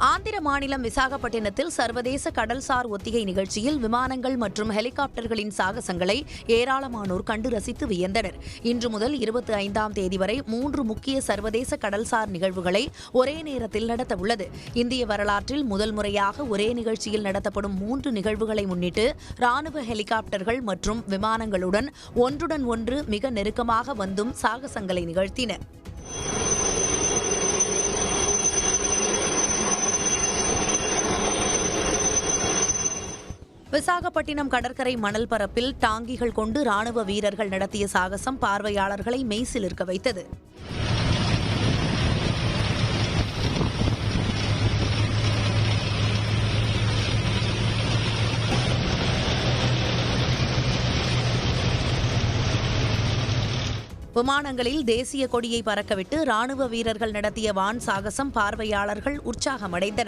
ஆந்திர மாநிலம் விசாகப்பட்டினத்தில் சர்வதேச கடல்சார் ஒத்திகை நிகழ்ச்சியில் விமானங்கள் மற்றும் ஹெலிகாப்டர்களின் சாகசங்களை ஏராளமானோர் கண்டு ரசித்து வியந்தனர். இன்று முதல் 25ஆம் தேதி வரை 3 முக்கிய சர்வதேச கடல்சார் நிகழ்வுகளை ஒரே நேரத்தில் நடத்தவுள்ளது. இந்திய வரலாற்றில் முதல் முறையாக ஒரே நிகழ்ச்சியில் நடத்தப்படும் 3 நிகழ்வுகளை முன்னிட்டு ராணுவ ஹெலிகாப்டர்கள் மற்றும் விமானங்களுடன் ஒன்றுடன் ஒன்று மிக நெருக்கமாக வந்தும் சாகசங்களை நிகழ்த்தின. விசாகப்பட்டினம் கடற்கரை மணல் பரப்பில் டாங்கிகள் கொண்டு ராணுவ வீரர்கள் நடத்திய சாகசம் பார்வையாளர்களை மெய்சிலிர்க்க வைத்தது. விமானங்களில் தேசிய கொடியை பறக்கவிட்டு ராணுவ வீரர்கள் நடத்திய வான் சாகசம் பார்வையாளர்கள் உற்சாகமடைந்தனர்.